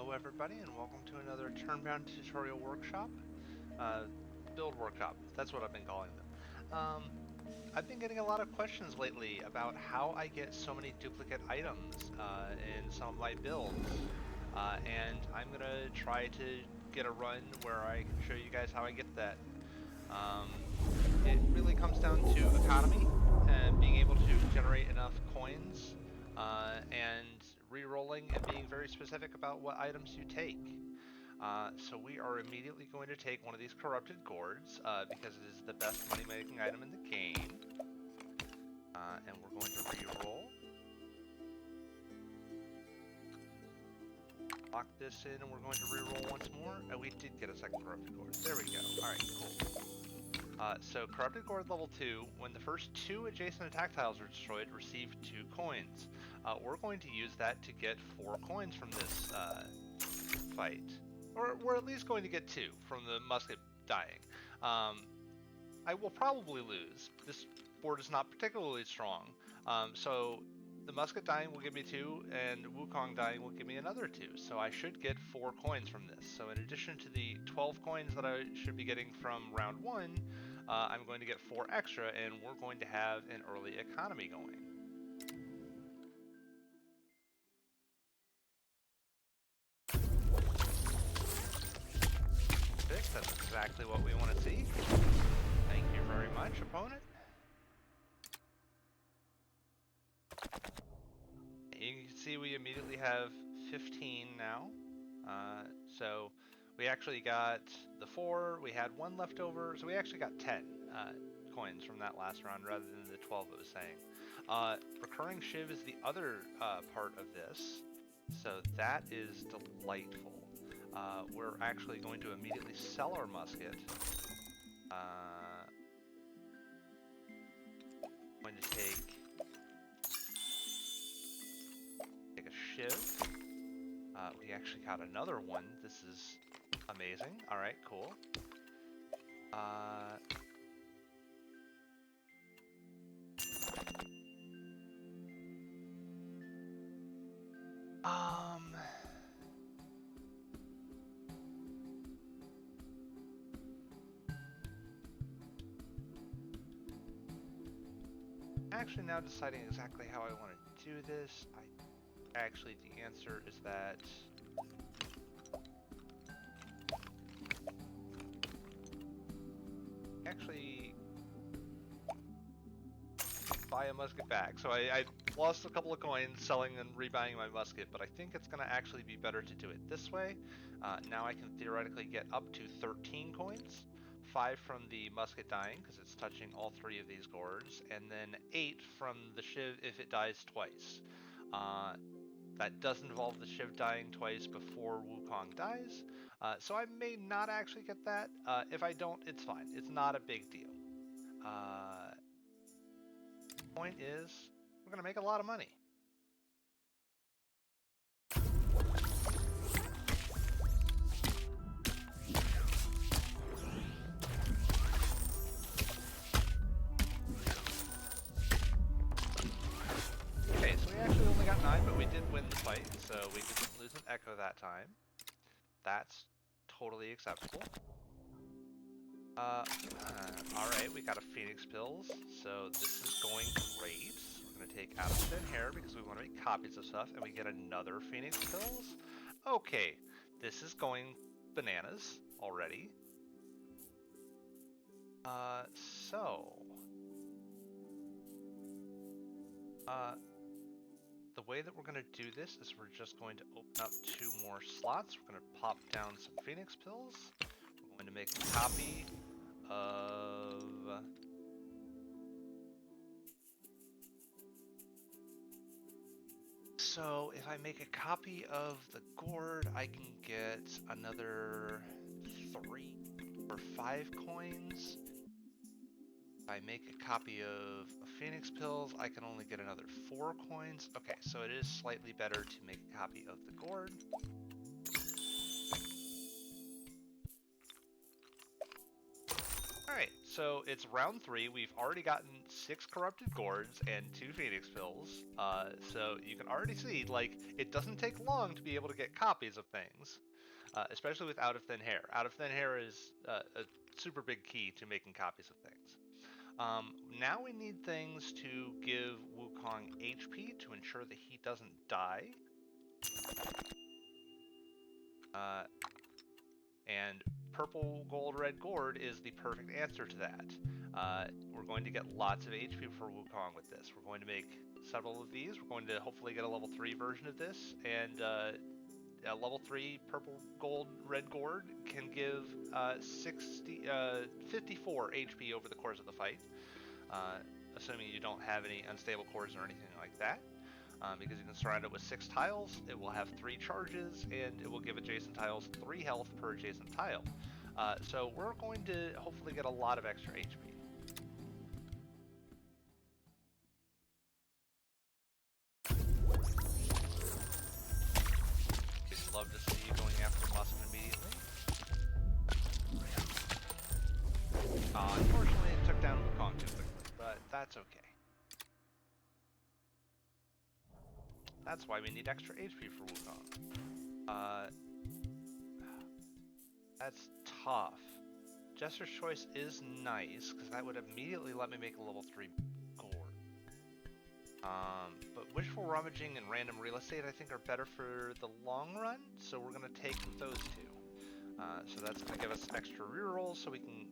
Hello everybody and welcome to another Turnbound tutorial workshop. Uh, build workshop, that's what I've been calling them. I've been getting a lot of questions lately about how I get so many duplicate items in some of my builds. And I'm going to try to get a run where I can show you guys how I get that. It really comes down to economy and being able to generate enough coins and re-rolling and being very specific about what items you take. So we are immediately going to take one of these corrupted gourds because it is the best money-making item in the game. And we're going to re-roll. Lock this in and we're going to re-roll once more. Oh, we did get a second corrupted gourd. There we go. Alright, cool. So corrupted gourd level 2, when the first 2 adjacent attack tiles are destroyed, receive 2 coins. We're going to use that to get 4 coins from this fight. Or we're at least going to get 2 from the musket dying. I will probably lose. This board is not particularly strong. So the musket dying will give me 2, and Wukong dying will give me another 2. So I should get 4 coins from this. So in addition to the 12 coins that I should be getting from round 1, I'm going to get 4 extra, and we're going to have an early economy going. That's exactly what we want to see. Thank you very much, opponent. You can see we immediately have 15 now. So we actually got the 4, we had 1 left over, so we actually got 10 coins from that last round rather than the 12 it was saying. Recurring Shiv is the other part of this, so that is delightful. We're actually going to immediately sell our musket. Going to take a Shiv. We actually got another one. This is amazing. Alright, cool. Actually now deciding exactly how I want to do this. Actually, the answer is that actually buy a musket back. So I lost a couple of coins selling and rebuying my musket, but I think it's going to actually be better to do it this way. Now I can theoretically get up to 13 coins. 5 from the musket dying, because it's touching all 3 of these gourds, and then 8 from the Shiv if it dies twice. That does involve the Shiv dying twice before Wukong dies, so I may not actually get that. If I don't, it's fine. It's not a big deal. Point is, we're going to make a lot of money. Okay, so we actually only got 9, but we did win the fight, so we didn't lose an echo that time. That's totally acceptable. Alright, we got a Phoenix Pills, so this is going great. We're going to take out of thin hair because we want to make copies of stuff, and we get another Phoenix Pills. Okay, this is going bananas already. The way that we're going to do this is we're just going to open up 2 more slots. We're going to pop down some Phoenix Pills. We're going to make a copy of... So if I make a copy of the gourd, I can get another 3 or 5 coins. If I make a copy of Phoenix Pills, I can only get another 4 coins. Okay, so it is slightly better to make a copy of the gourd. Alright, so it's round 3. We've already gotten 6 corrupted gourds and 2 phoenix pills. So you can already see, like, it doesn't take long to be able to get copies of things. Especially with Out of Thin Hair. Out of Thin Hair is a super big key to making copies of things. Now we need things to give Wukong HP to ensure that he doesn't die. And purple, gold, red gourd is the perfect answer to that. We're going to get lots of HP for Wukong with this. We're going to make several of these. We're going to hopefully get a level 3 version of this, and a level 3 purple, gold, red gourd can give 54 HP over the course of the fight, assuming you don't have any unstable cores or anything like that. Because you can surround it with 6 tiles, it will have 3 charges, and it will give adjacent tiles 3 health per adjacent tile. So we're going to hopefully get a lot of extra HP. We'd love to see you going after Musk immediately. Unfortunately, it took down Wukong too quickly, but that's okay. That's why we need extra HP for Wukong. That's tough. Jester's Choice is nice, because that would immediately let me make a level 3 gourd. But Wishful Rummaging and Random Real Estate I think are better for the long run, so we're going to take those 2. So that's going to give us extra rerolls, so we can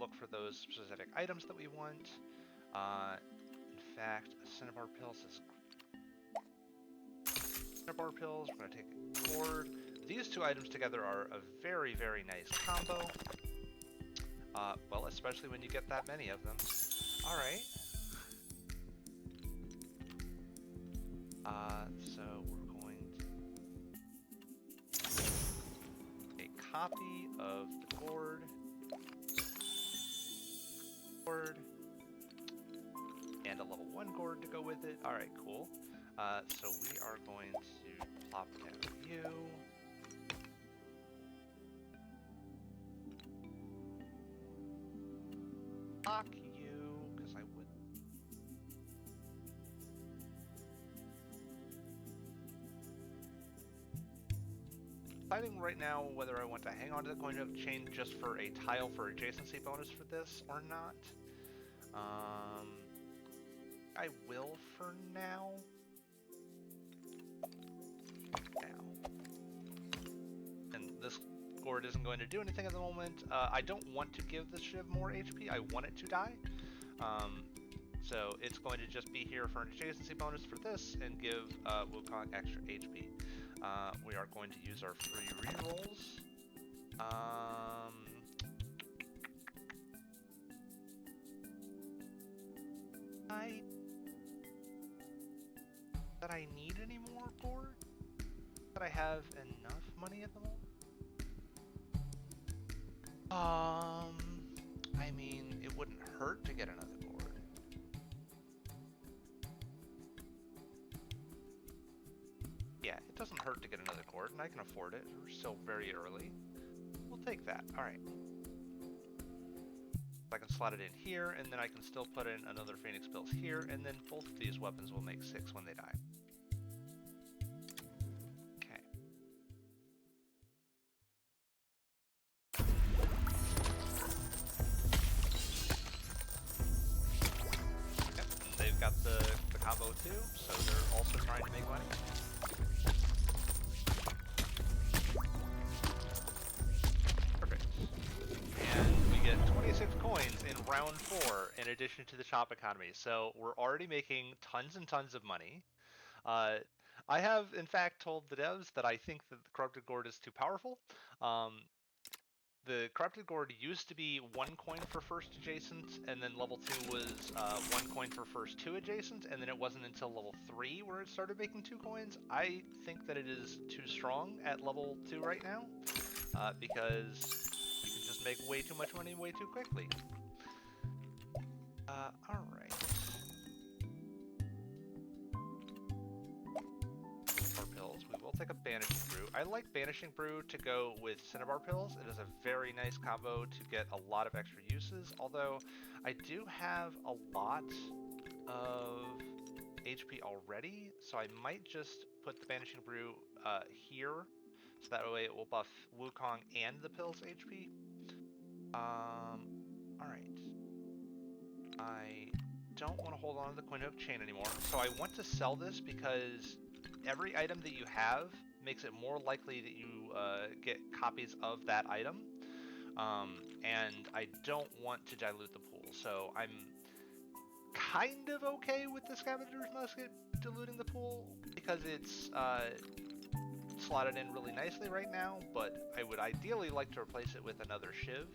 look for those specific items that we want. In fact, Cinnabar Pills is Cinnabar Pills, we're going to take a gourd. These 2 items together are a very, very nice combo. Well, especially when you get that many of them. Alright. So we're going to a copy of the gourd. And a level 1 gourd to go with it. Alright, cool. So we are going to plop down you. Lock you, because I would. Deciding right now whether I want to hang on to the coin of chain just for a tile for adjacency bonus for this or not. I will for now. And this gourd isn't going to do anything at the moment. I don't want to give the Shiv more HP. I want it to die. So it's going to just be here for an adjacency bonus for this and give Wukong extra HP. We are going to use our free rerolls. That I need any more gourd? That I have enough money at the moment? I mean, it wouldn't hurt to get another gourd. Yeah, it doesn't hurt to get another gourd, and I can afford it. We're still very early. We'll take that. Alright. I can slot it in here, and then I can still put in another Phoenix Pills here, and then both of these weapons will make 6 when they die. Okay. Yep, they've got the combo too, so they're also trying to make money. Perfect. And we get 26 coins in round 4 in addition to the shop economy, so we're already making tons and tons of money. I have, in fact, told the devs that I think that the Corrupted Gourd is too powerful. The Corrupted Gourd used to be 1 coin for first adjacent, and then level 2 was 1 coin for first 2 adjacent, and then it wasn't until level 3 where it started making 2 coins. I think that it is too strong at level 2 right now, because you can just make way too much money way too quickly. Alright. Our pills, we will take a Banishing Brew. I like Banishing Brew to go with Cinnabar Pills. It is a very nice combo to get a lot of extra uses, although I do have a lot of HP already, so I might just put the Banishing Brew here, so that way it will buff Wukong and the pills HP. Alright. I don't want to hold on to the Quinhook chain anymore, so I want to sell this because every item that you have makes it more likely that you get copies of that item, and I don't want to dilute the pool, so I'm kind of okay with the Scavenger's Musket diluting the pool because it's slotted in really nicely right now, but I would ideally like to replace it with another Shiv,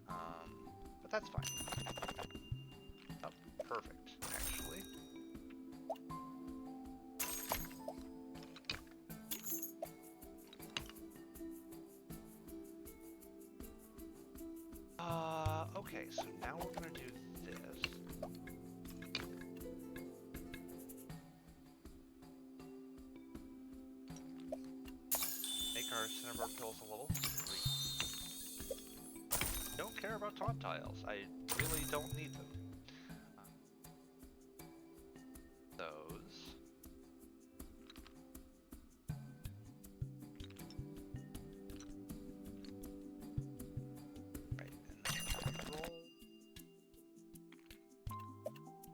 but that's fine. Oh, perfect, actually. Okay, so now we're gonna do this. Make our Cinnabar Pills a level 3. Don't care about taunt tiles. I really don't need them. Those. Right, and then roll.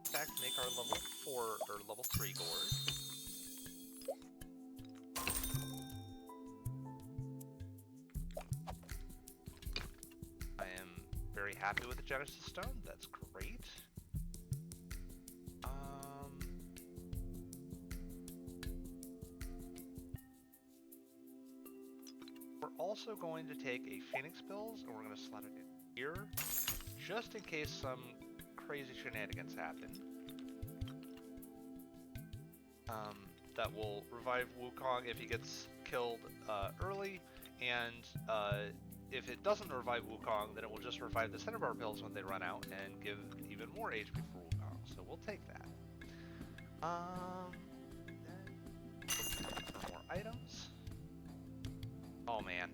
In fact, make our level 4 or level 3 gourd. Very happy with the Genesis Stone. That's great. We're also going to take a Phoenix Pills and we're going to slot it in here, just in case some crazy shenanigans happen. That will revive Wukong if he gets killed early, and if it doesn't revive Wukong, then it will just revive the Cinnabar Pills when they run out and give even more HP for Wukong. So we'll take that. For more items. Oh man.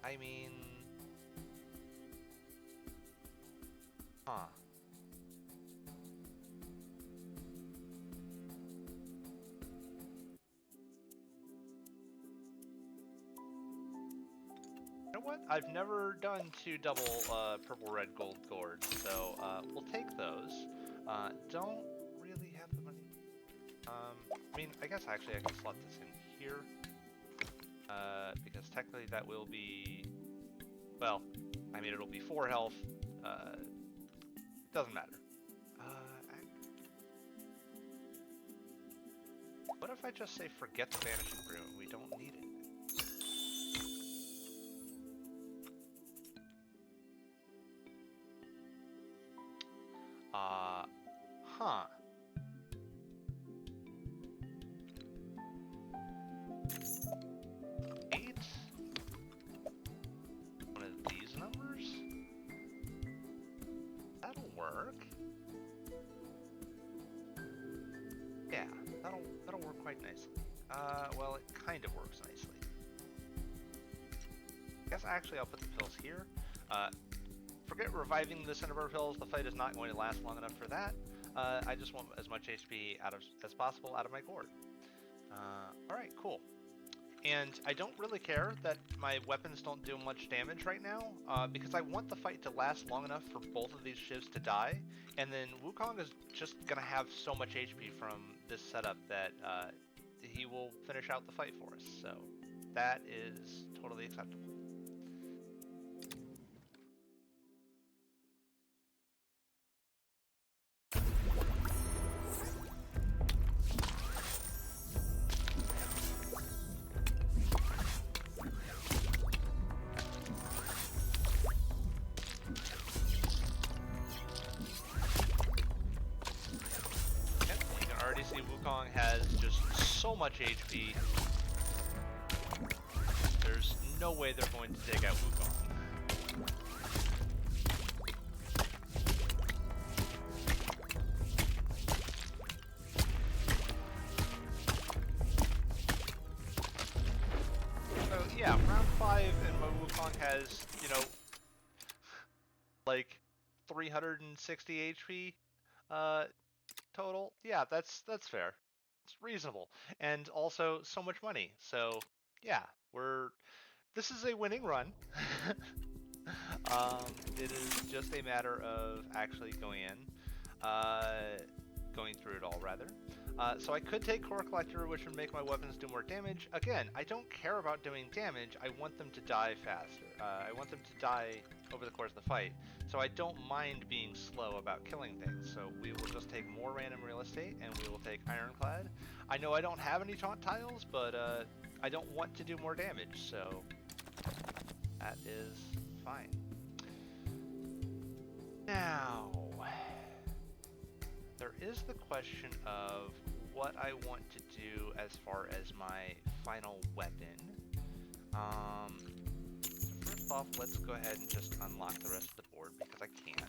I mean, huh. You know what? I've never done 2 double purple, red, gold gourds, so we'll take those. Don't really have the money. I mean, I guess actually I can slot this in here, because technically that will be, well, I mean it'll be 4 health. Doesn't matter. What if I just say forget the Banishing Brew? We don't need it. Huh. Eight? One of these numbers? That'll work. Yeah, that'll work quite nicely. Well, it kind of works nicely. I guess actually I'll put the pills here. Forget reviving the Cinnabar Pills. The fight is not going to last long enough for that. I just want as much HP as possible out of my gourd. Alright, cool. And I don't really care that my weapons don't do much damage right now, because I want the fight to last long enough for both of these Shivs to die, and then Wukong is just going to have so much HP from this setup that he will finish out the fight for us. So that is totally acceptable. Wukong has just so much HP. There's no way they're going to take out Wukong. 5 and my Wukong has, you know, like 360 HP total. Yeah, that's fair. It's reasonable. And also so much money. So, yeah, this is a winning run. It is just a matter of actually going through it all rather. So I could take Core Collector, which would make my weapons do more damage. Again, I don't care about doing damage. I want them to die faster. I want them to die over the course of the fight. So I don't mind being slow about killing things. So we will just take more random real estate, and we will take Ironclad. I know I don't have any taunt tiles, but I don't want to do more damage, so that is fine. Now, there is the question of what I want to do as far as my final weapon. So first off, let's go ahead and just unlock the rest of the board because I can.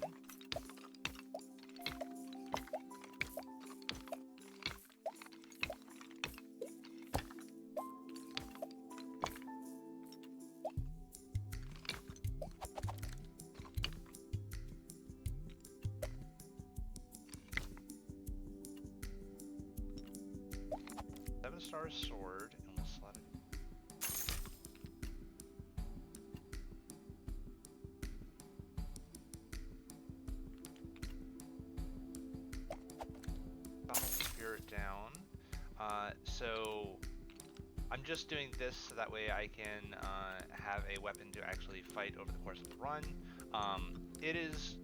7-star sword, and we'll slot it. Battle Spirit down. So I'm just doing this so that way I can have a weapon to actually fight over the course of the run. It is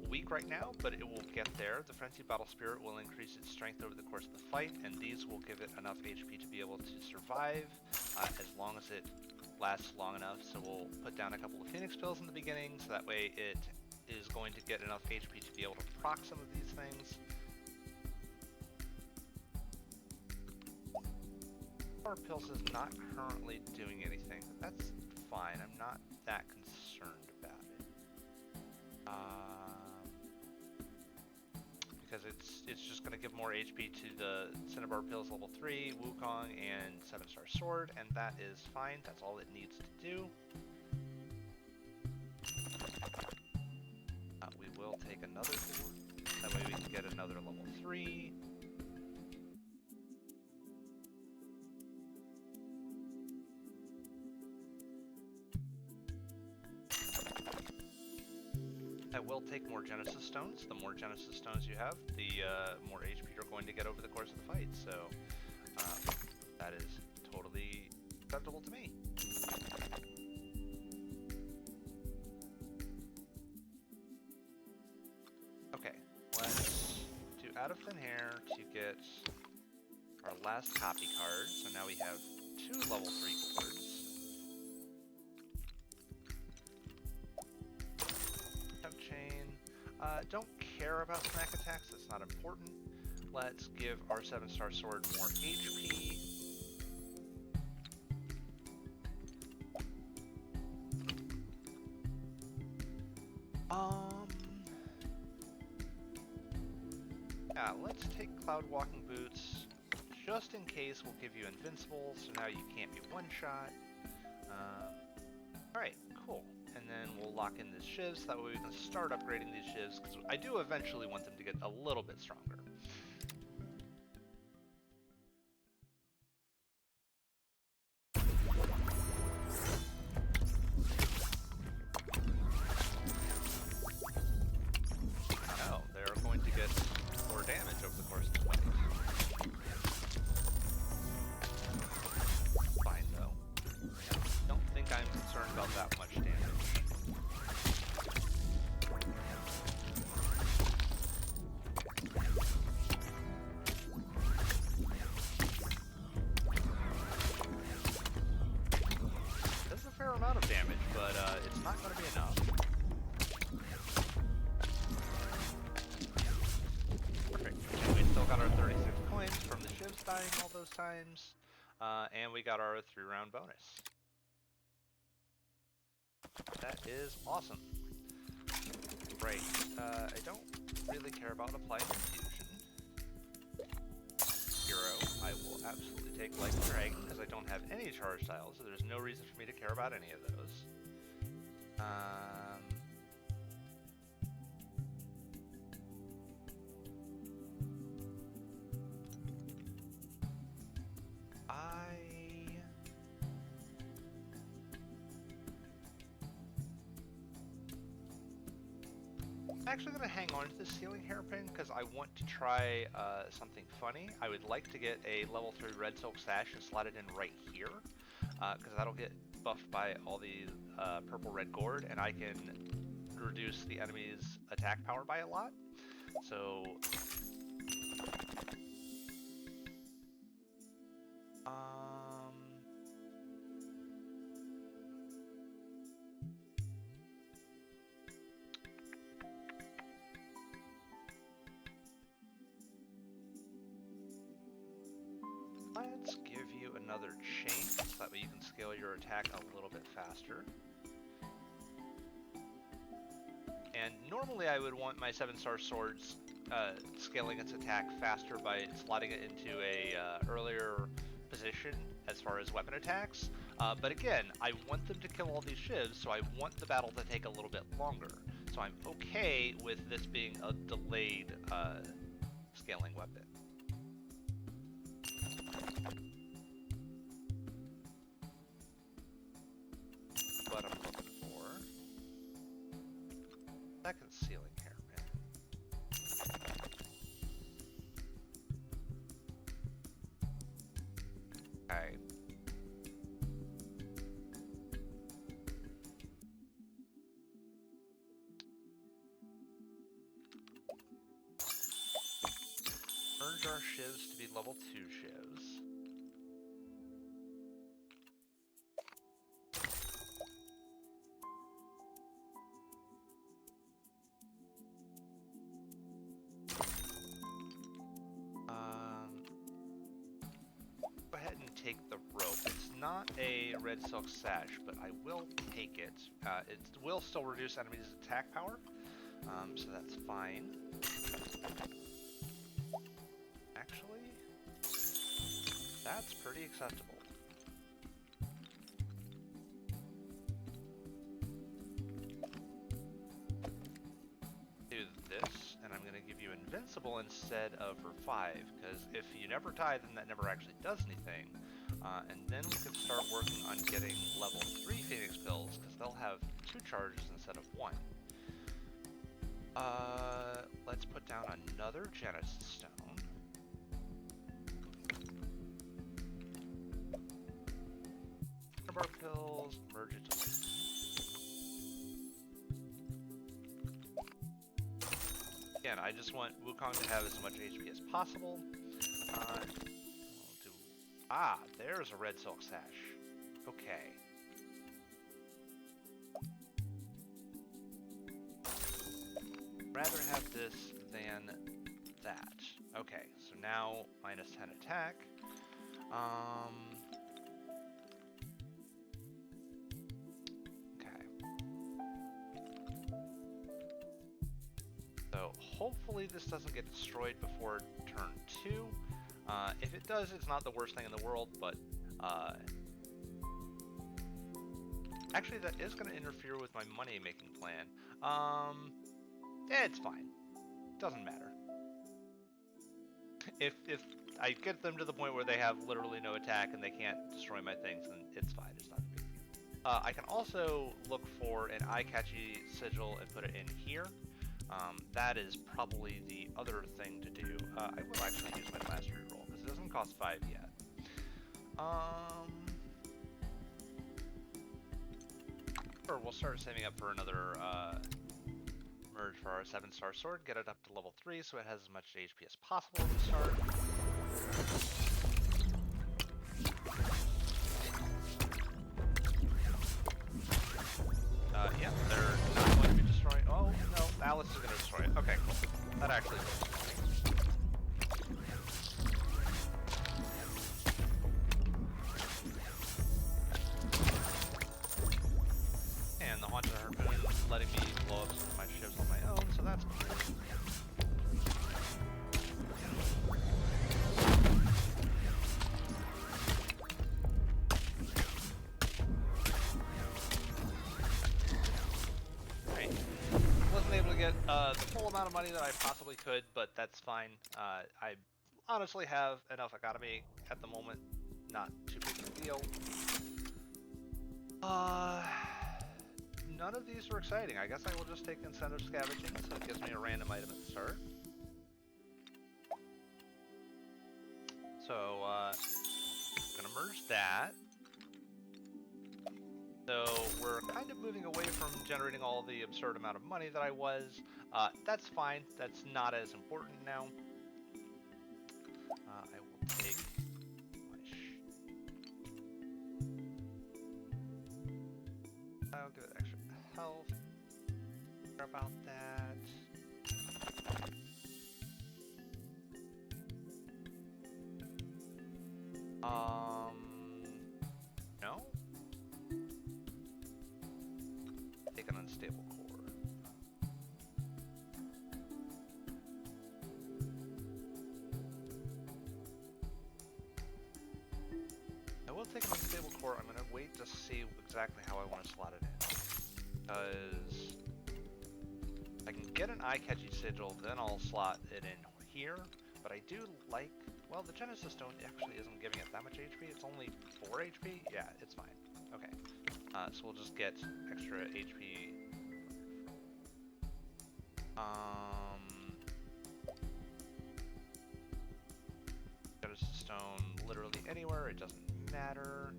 weak right now, but it will get there. The Frenzied Battle Spirit will increase its strength over the course of the fight, and these will give it enough HP to be able to survive as long as it lasts long enough. So we'll put down a couple of Phoenix Pills in the beginning, so that way it is going to get enough HP to be able to proc some of these things. Power Pills is not currently doing anything. That's fine. I'm not that concerned about it. Because it's just going to give more HP to the Cinnabar Pills level 3, Wukong, and 7-star Sword, and that is fine. That's all it needs to do. We will take another board. That way we can get another level 3. That will take more Genesis Stones. The more Genesis Stones you have, the more HP you're going to get over the course of the fight. So that is totally acceptable to me. Okay, let's do Out of Thin Air to get our last copy card. So now we have 2 level 3 boards. Don't care about smack attacks, that's not important. Let's give our 7-star sword more HP. Yeah, let's take Cloud Walking Boots. Just in case, we'll give you Invincible, so now you can't be one-shot. Alright, cool. And then we'll lock in these Shivs, that way we can start upgrading these Shivs, because I do eventually want them to get a little bit stronger. Oh, they're going to get more damage over the course of the fight. Fine, though. Don't think I'm concerned about that much damage. That's a fair amount of damage, but it's not going to be enough. Perfect. And we still got our 36 coins from the Shivs dying all those times, and we got our 3-round bonus. That is awesome. Right, I don't really care about applying confusion. Hero, I will absolutely take Like a Dragon, as I don't have any charge tiles, so there's no reason for me to care about any of those. I'm actually going to hang on to the ceiling hairpin because I want to try something funny. I would like to get a level 3 red silk sash and slot it in right here because that'll get buffed by all the purple red gourd, and I can reduce the enemy's attack power by a lot. So let's give you another chain so that way you can scale your attack a little bit faster. And normally I would want my 7-star swords scaling its attack faster by slotting it into a earlier position as far as weapon attacks. But again, I want them to kill all these shivs, so I want the battle to take a little bit longer. So I'm okay with this being a delayed scaling weapon. What I'm looking for. Second ceiling hairpin. Okay. Merge our shivs to be level 2 shivs. Go ahead and take the rope. It's not a red silk sash, but I will take it. It will still reduce enemies' attack power, so that's fine. Actually, that's pretty acceptable. Do this, and I'm going to give you invincible instead of for 5, because if you never die, then that never actually does anything. And then we can start working on getting level 3 Phoenix pills, because they'll have 2 charges instead of 1. Let's put down another Genesis Stone. Bar pills, merge it to again, I just want Wukong to have as much HP as possible. There's a red silk sash. Okay. Rather have this than that. Okay, so now minus 10 attack. Okay. So hopefully this doesn't get destroyed before turn 2. If it does, it's not the worst thing in the world, but actually that is going to interfere with my money-making plan. It's fine. Doesn't matter. If I get them to the point where they have literally no attack and they can't destroy my things, then it's fine. It's not a big deal. I can also look for an eye-catchy sigil and put it in here. That is probably the other thing to do. I will actually use my mastery roll because it doesn't cost 5 yet. Or we'll start saving up for another merge for our 7-star sword, get it up to level 3 so it has as much HP as possible to start. Yeah, they're not going to be destroying. Oh, no, Alice is going to destroy it. Okay, cool. That actually works. And the Haunted Harpoon is letting me blow up some of my shivs on my own, so that's cool. the full amount of money that I possibly could, but that's fine. I honestly have enough economy at the moment. Not too big of a deal. None of these are exciting. I guess I will just take incentive scavenging, so it gives me a random item at the start. So, I'm gonna merge that. So we're kind of moving away from generating all the absurd amount of money that I was. That's fine. That's not as important now. I will take my I'll give it extra health. Care about that. No. Take an unstable core. I will take an unstable core. I'm gonna wait to see exactly how I want to slot it in. Because I can get an eye-catchy sigil, then I'll slot it in here. But I do like, well, the Genesis Stone actually isn't giving it that much HP. It's only 4 HP. Yeah, it's fine. Okay. So we'll just get extra HP. Genesis Stone literally anywhere. It doesn't matter.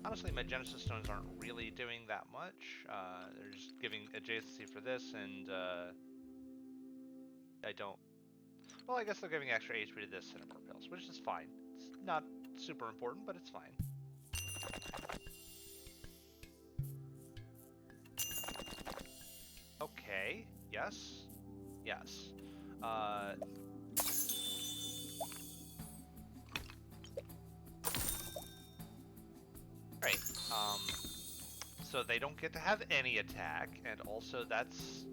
Honestly, my Genesis Stones aren't really doing that much. They're just giving adjacency for this, and I don't... Well, I guess they're giving extra HP to this Cinnabar Pills, which is fine. It's not super important, but it's fine. Okay, yes. Yes. Right. So they don't get to have any attack, and also that's...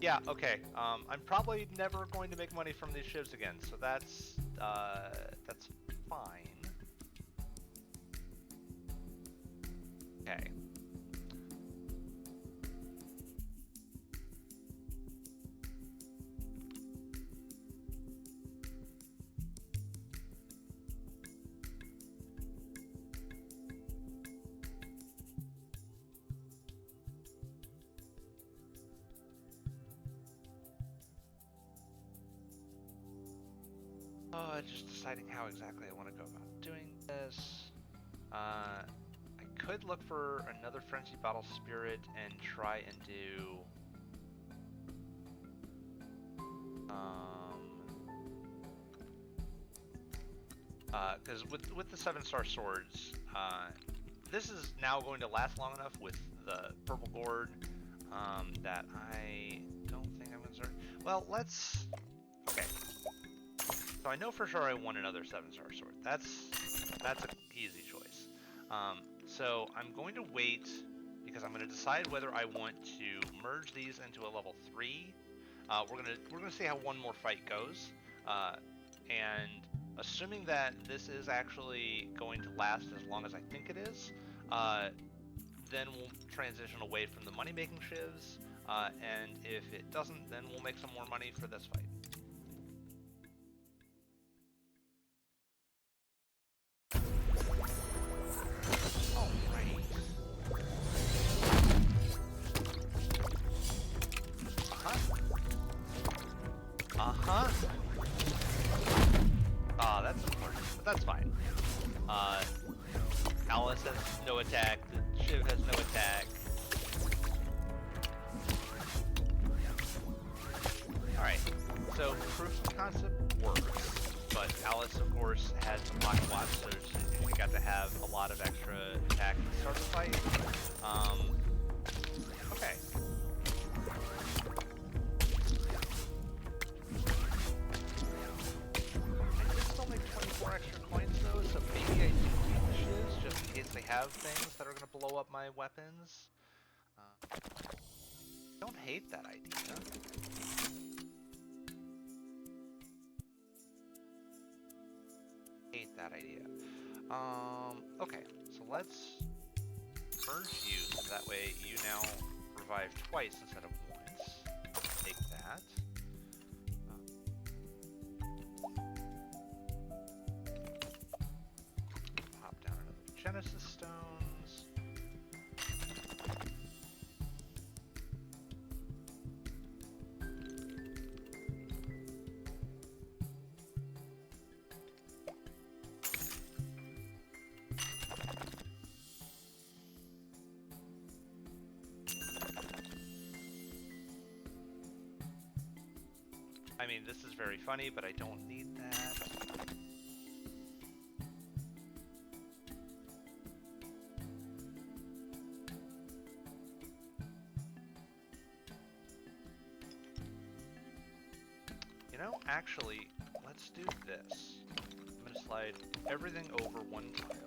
Yeah, okay. I'm probably never going to make money from these Shivs again, so that's fine. Okay. Just deciding how exactly I want to go about doing this. I could look for another Frenzied Battle Spirit and try and do... because with the 7-star swords, this is now going to last long enough with the purple gourd that I don't think I'm concerned. Well, let's... Okay. So I know for sure I want another 7-star sword. That's an easy choice. So I'm going to wait because I'm going to decide whether I want to merge these into a level 3. We're gonna see how one more fight goes, and assuming that this is actually going to last as long as I think it is, then we'll transition away from the money-making Shivs, and if it doesn't, then we'll make some more money for this fight. That's important, but that's fine. Alice has no attack, the Shiv has no attack. Alright, so proof of concept works, but Alice, of course, has the pocket watch, so she got to have a lot of extra attack to start the fight. Okay. Extra coins though, so maybe I do keep the Shivs just in case they have things that are going to blow up my weapons. Don't hate that idea. Hate that idea. Okay, so let's merge you so that way you now revive twice instead of once. Genesis stones. I mean, this is very funny, but I don't need that. You know, actually, let's do this. I'm gonna slide everything over one tile.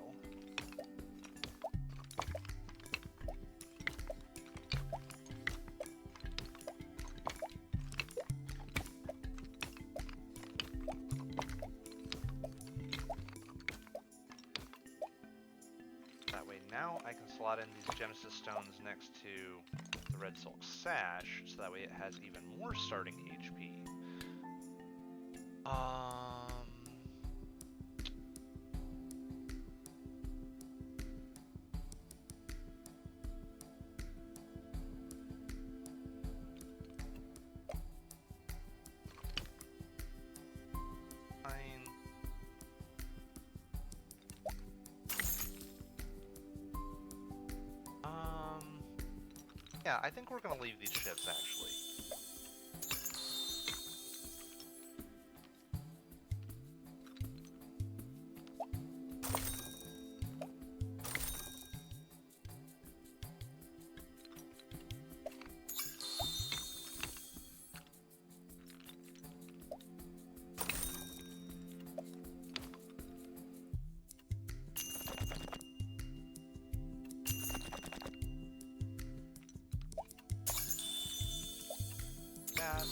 Now I can slot in these Genesis stones next to the Red Silk Sash, so that way it has even more starting HP. Yeah, I think we're gonna leave these ships, actually.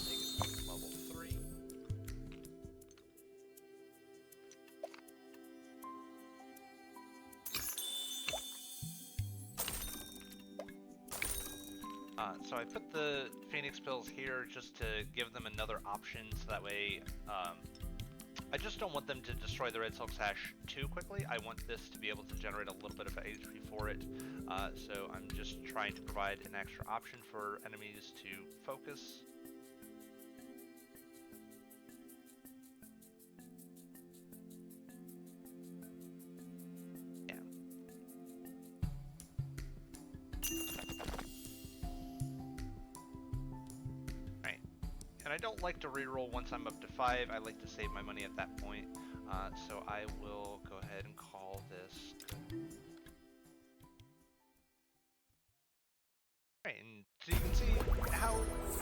Make it level 3. So I put the Phoenix pills here just to give them another option, so that way, I just don't want them to destroy the Red Silk Sash too quickly. I want this to be able to generate a little bit of HP for it, so I'm just trying to provide an extra option for enemies to focus. And I don't like to reroll once I'm up to 5. I like to save my money at that point. So I will go ahead and call this good. Alright, and so you can see how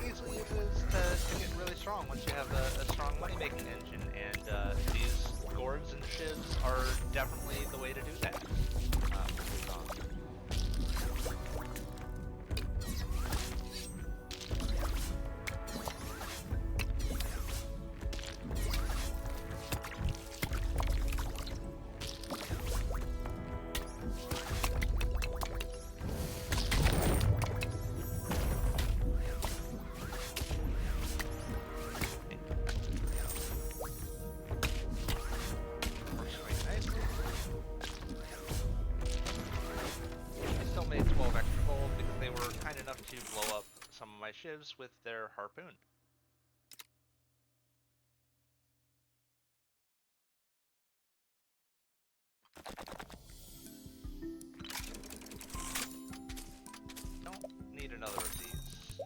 easily it is to get really strong once you have a strong money-making engine. And these Gorbs and Shivs are definitely the way to do that. Shivs with their harpoon. Don't need another of these.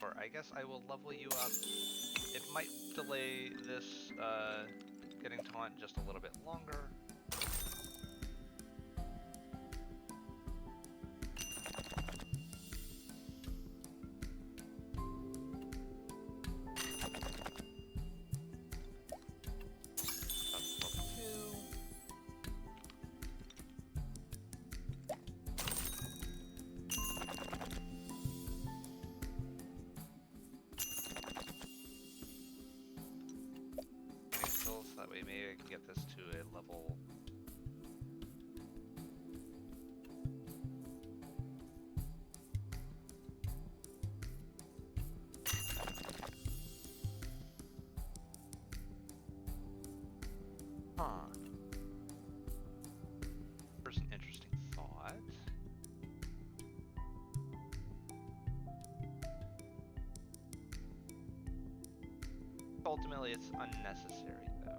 Or I guess I will level you up. It might delay this getting taunt just a little bit longer. That way maybe I can get this to a level. ultimately it's unnecessary, though.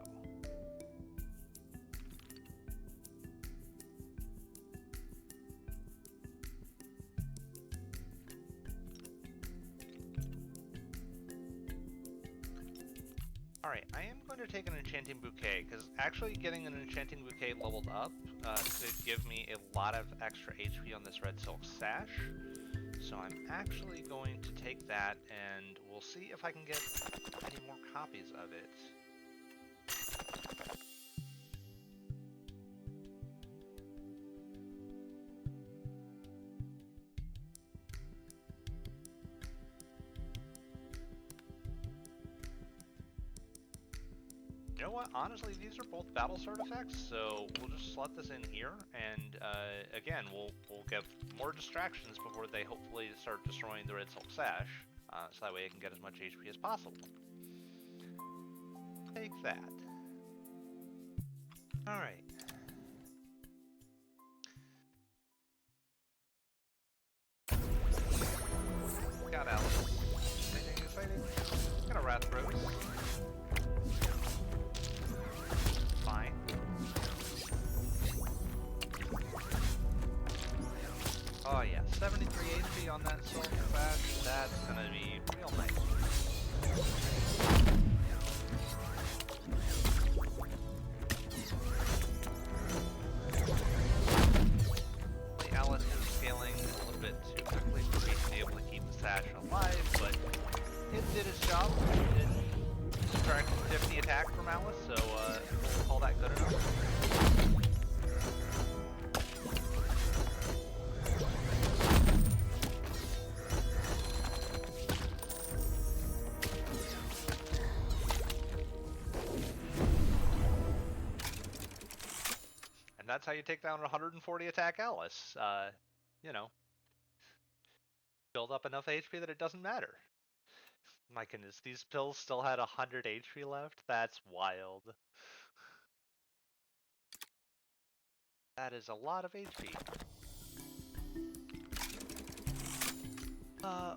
Alright, I am going to take an enchanting bouquet, because actually getting an enchanting bouquet leveled up could give me a lot of extra HP on this red silk sash. So I'm actually going to take that, and we'll see if I can get any more copies of it. You know what? Honestly, these are both battle sword effects, so we'll just slot this in here, and again, we'll get more distractions before they hopefully start destroying the red silk sash, so that way I can get as much HP as possible. Take that. Alright. Got Alice. Anything exciting? Got a Wrath Rose. Fine. Oh yeah, 73 HP on that silk sash. That's gonna be real nice. Alice is scaling a little bit too quickly for me to be able to keep the sash alive, but it did its job. It did subtract 50 attack from Alice, so we'll call that good enough. That's how you take down 140 attack Alice. You know, build up enough HP that it doesn't matter. My goodness, these pills still had 100 HP left? That's wild. That is a lot of HP.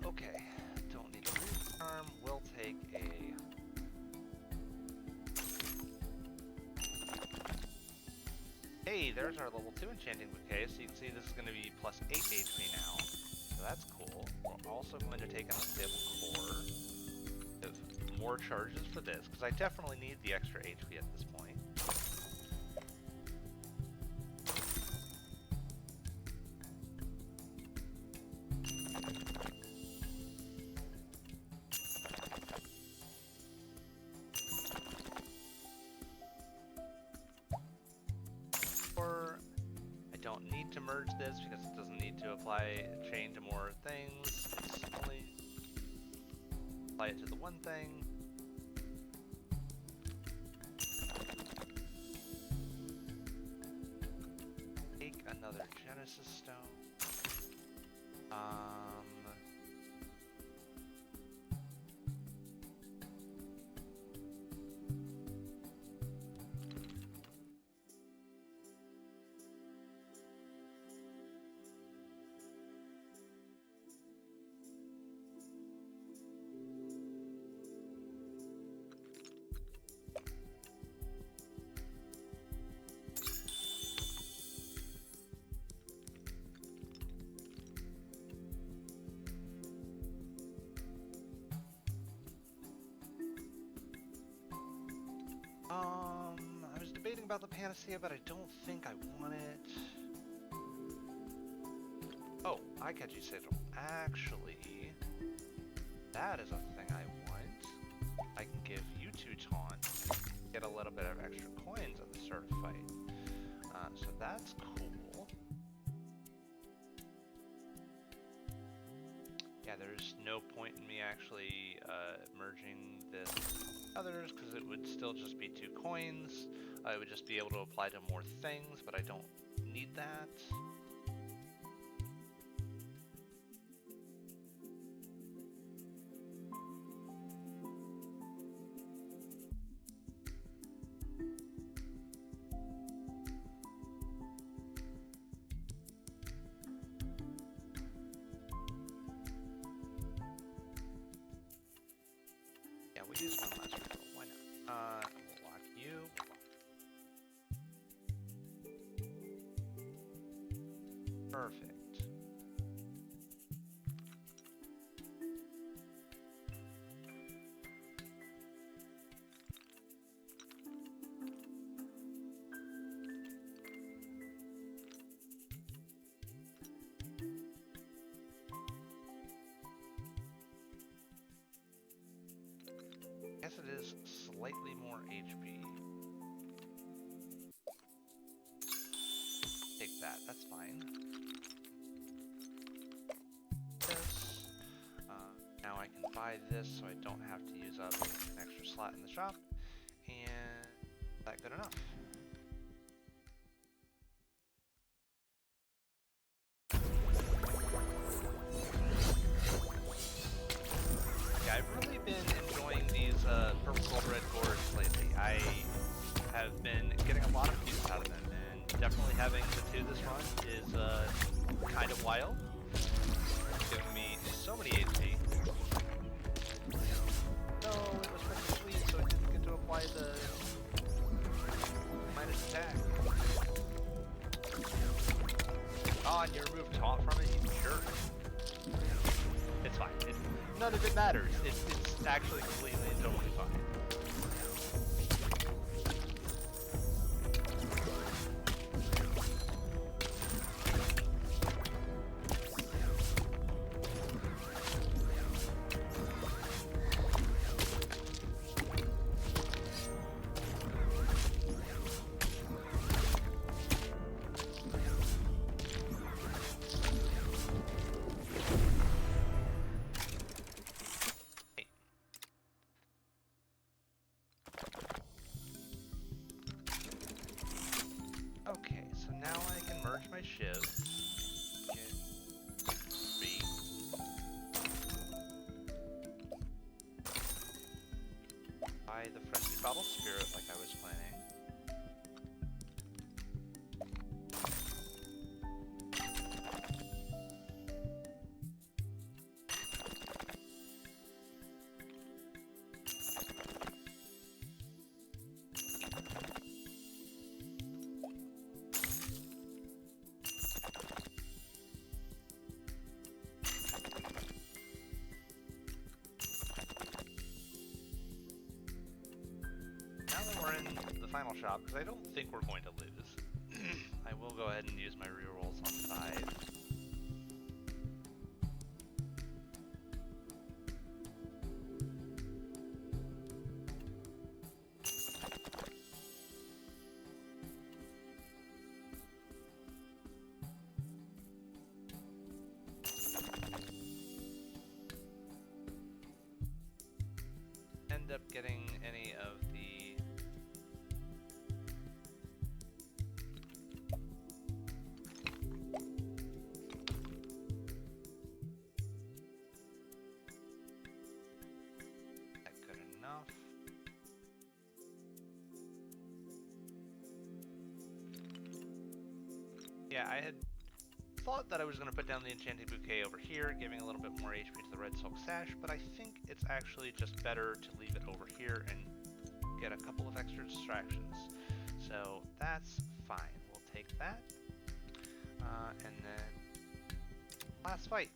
Okay. Don't need a rearm. We'll take a... Hey, there's our level 2 enchanting bouquet, so you can see this is going to be plus 8 HP now. So that's cool. We're also going to take an unstable core. More charges for this, because I definitely need the extra HP at this point. Don't need to merge this because it doesn't need to apply a chain to more things. It's only apply it to the one thing. Take another Genesis Stone. I was debating about the Panacea, but I don't think I want it. Oh, I catch you, Sigil. Actually, that is a thing I want. I can give you 2 taunts, get a little bit of extra coins at the start of the fight. So that's cool. Yeah, there's no point in me actually merging this others, because it would still just be 2 coins. I would just be able to apply to more things, but I don't need that. Yeah, we use one last result. Perfect. I guess it is slightly more HP. Take that, that's fine. This. Now I can buy this so I don't have to use up an extra slot in the shop. And is that good enough? Yeah, I've really been enjoying these purple gold red gourds lately. I have been getting a lot of use out of them, and definitely having the 2 this run is kind of wild. It's giving me so many HP. No, it was pretty sweet, so I didn't get to apply the minus attack. Oh, and you removed taunt from it, you jerk. It's fine. None of it matters. It's actually completely and totally fine. Okay, so now I can merge my Shivs. Get 3. Buy the Frenzy Bottle Spirit like I was planning. Now that we're in the final shop, because I don't think we're going to lose, I will go ahead and use my rerolls on 5. End up getting any of the enough. Yeah, I had thought that I was going to put down the Enchanting Bouquet over here, giving a little bit more HP to the Red Silk Sash, but I think it's actually just better to leave it over here and get a couple of extra distractions. So that's fine. We'll take that. And then last fight.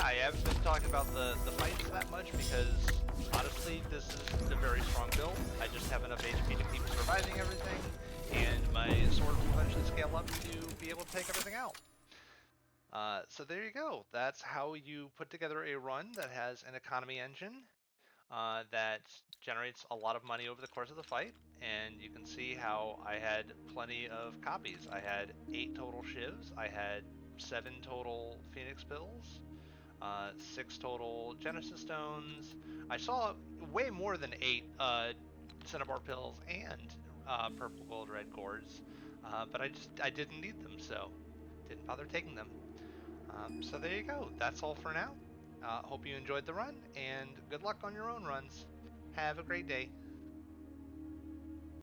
I haven't been talking about the fights that much because, honestly, this is a very strong build. I just have enough HP to keep surviving everything, and my sword will eventually scale up to be able to take everything out. So there you go. That's how you put together a run that has an economy engine that generates a lot of money over the course of the fight. And you can see how I had plenty of copies. I had 8 total Shivs. I had 7 total Phoenix pills, 6 total Genesis stones. I saw way more than 8 Cinnabar pills and purple gold red cords, but I didn't need them, so didn't bother taking them. So there you go. That's all for now. Hope you enjoyed the run, and good luck on your own runs. Have a great day.